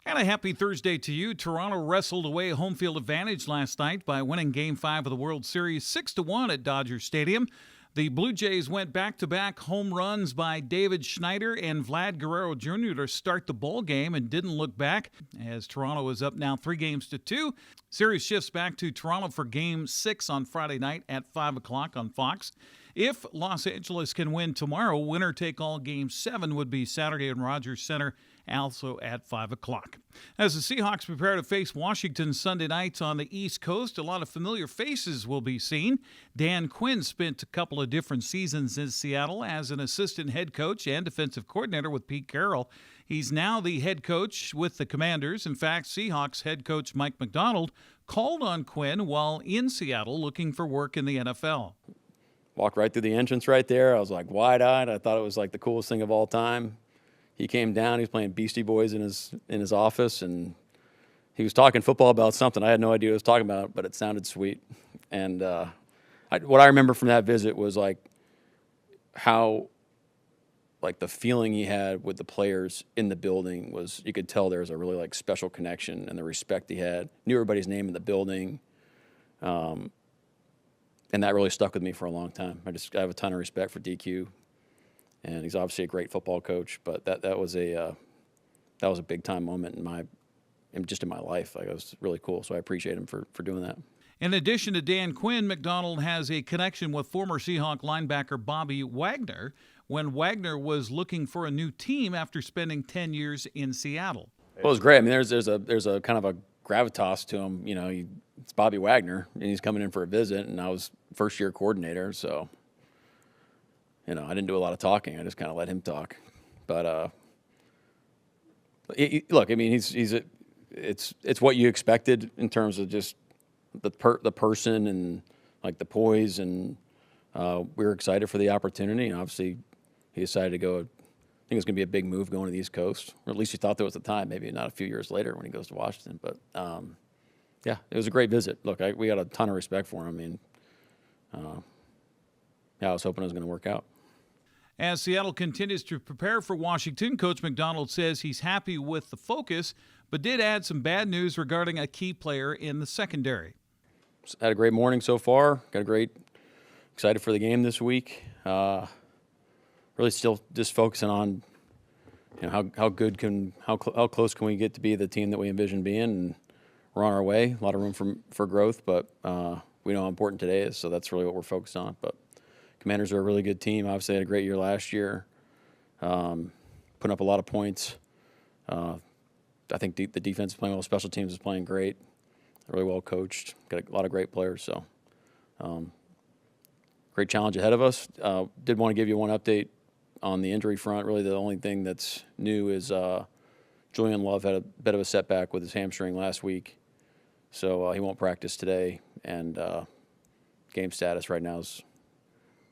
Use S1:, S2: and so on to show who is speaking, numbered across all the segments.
S1: And a happy Thursday to you. Toronto wrestled away home field advantage last night by winning Game 5 of the World Series 6-1 at Dodger Stadium. The Blue Jays went back-to-back home runs by David Schneider and Vlad Guerrero Jr. to start the ball game and didn't look back as Toronto is up now 3-2. Series shifts back to Toronto for Game 6 on Friday night at 5 o'clock on Fox. If Los Angeles can win tomorrow, winner-take-all Game 7 would be Saturday in Rogers Center, also at 5 o'clock. As the Seahawks prepare to face Washington Sunday night on the East Coast, a lot of familiar faces will be seen. Dan Quinn spent a couple of different seasons in Seattle as an assistant head coach and defensive coordinator with Pete Carroll. He's now the head coach with the Commanders. In fact, Seahawks head coach Mike Macdonald called on Quinn while in Seattle looking for work in the NFL.
S2: Walked right through the entrance right there. I was like wide-eyed. I thought it was like the coolest thing of all time. He came down. He was playing Beastie Boys in his office, and he was talking football about something. I had no idea what he was talking about, but it sounded sweet. And what I remember from that visit was like how like the feeling he had with the players in the building was, you could tell there was a really like special connection, and the respect he had. Knew everybody's name in the building. And that really stuck with me for a long time. I have a ton of respect for DQ, and he's obviously a great football coach. But that was a big time moment in my life. Like, it was really cool. So I appreciate him for doing that.
S1: In addition to Dan Quinn, Macdonald has a connection with former Seahawk linebacker Bobby Wagner when Wagner was looking for a new team after spending 10 years in Seattle.
S2: Well, it was great. I mean, there's a kind of a gravitas to him. You know, it's Bobby Wagner, and he's coming in for a visit, and I was first-year coordinator, so, you know, I didn't do a lot of talking. I just kind of let him talk. But look, I mean, it's what you expected in terms of just the person and like the poise, and we were excited for the opportunity. And obviously, he decided to go. I think it was going to be a big move going to the East Coast, or at least he thought there was the time. Maybe not a few years later when he goes to Washington, but. Yeah, it was a great visit. Look, we got a ton of respect for him. I mean, I was hoping it was going to work out.
S1: As Seattle continues to prepare for Washington, Coach Macdonald says he's happy with the focus, but did add some bad news regarding a key player in the secondary.
S2: Had a great morning so far. Excited for the game this week. Really still just focusing on, you know, how close can we get to be the team that we envision being, and we're on our way. A lot of room for growth, but we know how important today is, so that's really what we're focused on. But Commanders are a really good team. Obviously, had a great year last year, putting up a lot of points. I think the defense is playing well. Special teams is playing great. Really well coached. Got a lot of great players. So, great challenge ahead of us. Did want to give you one update on the injury front. Really, the only thing that's new is Julian Love had a bit of a setback with his hamstring last week. So he won't practice today, and game status right now is,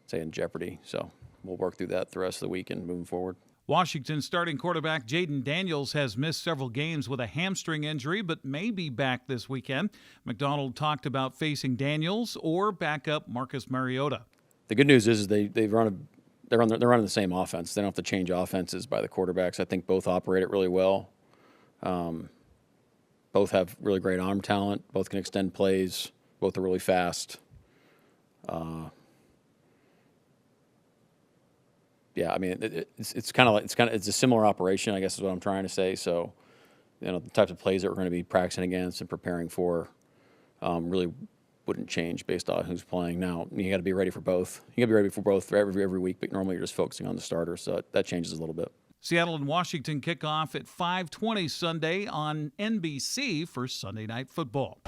S2: say, in jeopardy. So we'll work through that the rest of the week and moving forward.
S1: Washington starting quarterback Jaden Daniels has missed several games with a hamstring injury, but may be back this weekend. Macdonald talked about facing Daniels or backup Marcus Mariota.
S2: The good news is they're running the same offense. They don't have to change offenses by the quarterbacks. I think both operate it really well. Both have really great arm talent. Both can extend plays. Both are really fast. Yeah, I mean, it's a similar operation, I guess, is what I'm trying to say. So, you know, the types of plays that we're going to be practicing against and preparing for really wouldn't change based on who's playing. Now, you got to be ready for both. You got to be ready for both every week, but normally you're just focusing on the starter, so that changes a little bit.
S1: Seattle and Washington kick off at 5:20 Sunday on NBC for Sunday Night Football.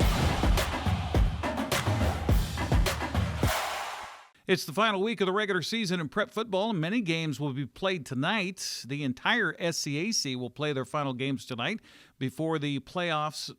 S1: It's the final week of the regular season in prep football, and many games will be played tonight. The entire SCAC will play their final games tonight before the playoffs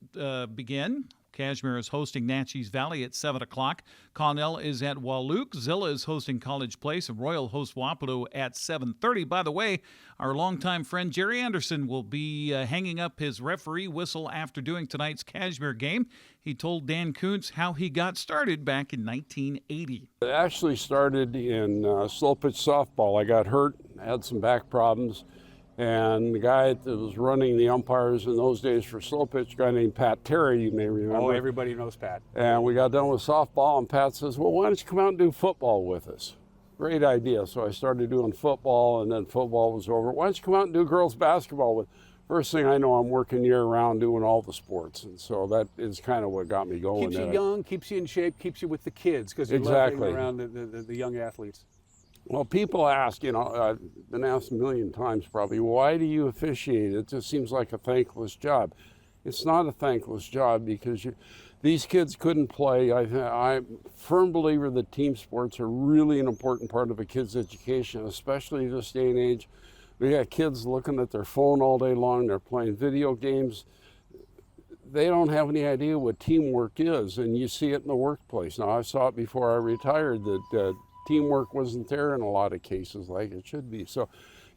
S1: begin. Kashmir is hosting Natchez Valley at 7 o'clock. Connell is at Walook. Zilla is hosting College Place, and Royal hosts Wapello at 7:30. By the way, our longtime friend Jerry Anderson will be hanging up his referee whistle after doing tonight's Kashmir game. He told Dan Kuntz how he got started back in 1980.
S3: It actually started in slow pitch softball. I got hurt, had some back problems, And the guy that was running the umpires in those days for slow pitch, a guy named Pat Terry, you may remember.
S4: Oh, everybody knows Pat.
S3: And we got done with softball, and Pat says, well, why don't you come out and do football with us? Great idea. So I started doing football, and then football was over. Why don't you come out and do girls basketball with? First thing I know, I'm working year-round doing all the sports, and so that is kind of what got me going.
S4: Keeps you young, keeps you in shape, keeps you with the kids, because you love being around the young athletes.
S3: Well, people ask, I've been asked a million times probably, why do you officiate? It just seems like a thankless job. It's not a thankless job because these kids couldn't play. I'm a firm believer that team sports are really an important part of a kid's education, especially in this day and age. We got kids looking at their phone all day long. They're playing video games. They don't have any idea what teamwork is, and you see it in the workplace. Now, I saw it before I retired that teamwork wasn't there in a lot of cases like it should be. So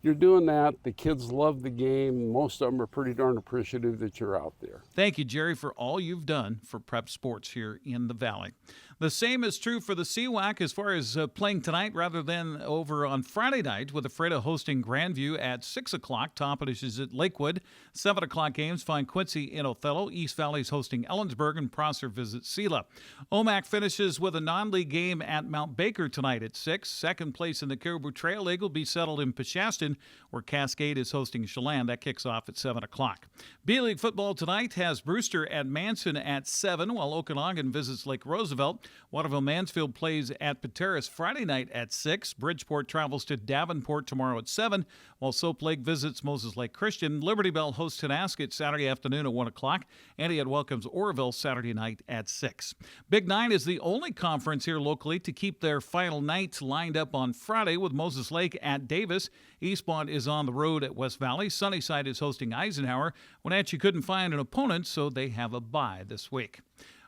S3: you're doing that. The kids love the game. Most of them are pretty darn appreciative that you're out there.
S1: Thank you, Jerry, for all you've done for prep sports here in the Valley. The same is true for the CWAC as far as playing tonight rather than over on Friday night, with Ephrata hosting Grandview at 6 o'clock. Toppenish is at Lakewood. 7 o'clock games find Quincy in Othello. East Valley's hosting Ellensburg, and Prosser visits Sela. Omak finishes with a non-league game at Mount Baker tonight at 6. Second place in the Caribou Trail League will be settled in Peshastin, where Cascade is hosting Chelan. That kicks off at 7 o'clock. B-League football tonight has Brewster at Manson at 7, while Okanagan visits Lake Roosevelt. Waterville-Mansfield plays at Pateras Friday night at 6. Bridgeport travels to Davenport tomorrow at 7, while Soap Lake visits Moses Lake Christian. Liberty Bell hosts Tonasket Saturday afternoon at 1 o'clock. Antioch welcomes Oroville Saturday night at 6. Big Nine is the only conference here locally to keep their final nights lined up on Friday, with Moses Lake at Davis. Eastmont is on the road at West Valley. Sunnyside is hosting Eisenhower. Wenatchee couldn't find an opponent, so they have a bye this week.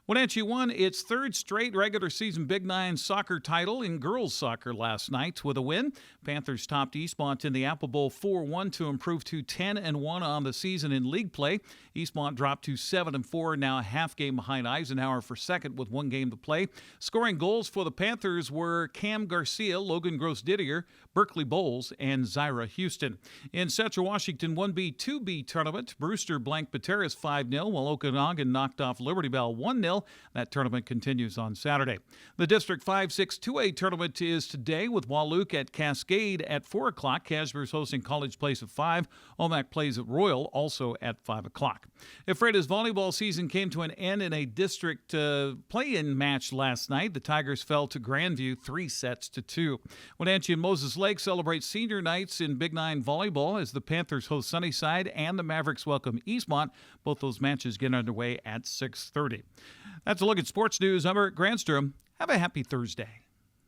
S1: Wenatchee won its third straight regular season Big Nine soccer title in girls soccer last night with a win. Panthers topped Eastmont in the Apple Bowl 4-1 to improve to 10-1 on the season in league play. Eastmont dropped to 7-4, now a half game behind Eisenhower for second with 1 game to play. Scoring goals for the Panthers were Cam Garcia, Logan Gross-Didier, Berkeley Bowles, and Zyra Houston. In Central Washington 1B, 2B tournament, Brewster blanked Pateras 5-0, while Okanagan knocked off Liberty Bell 1-0. That tournament continues on Saturday. The District 5-6 2A tournament is today, with Wahluke at Cascade at 4 o'clock. Cashmere's hosting College Place at 5. Omak plays at Royal, also at 5 o'clock. Ephrata's volleyball season came to an end in a district play-in match last night. The Tigers fell to Grandview 3-2. Wenatchee and Moses Lake celebrate senior nights in Big Nine volleyball as the Panthers host Sunnyside and the Mavericks welcome Eastmont. Both those matches get underway at 6:30. That's a look at sports news. I'm Eric Granstrom. Have a happy Thursday.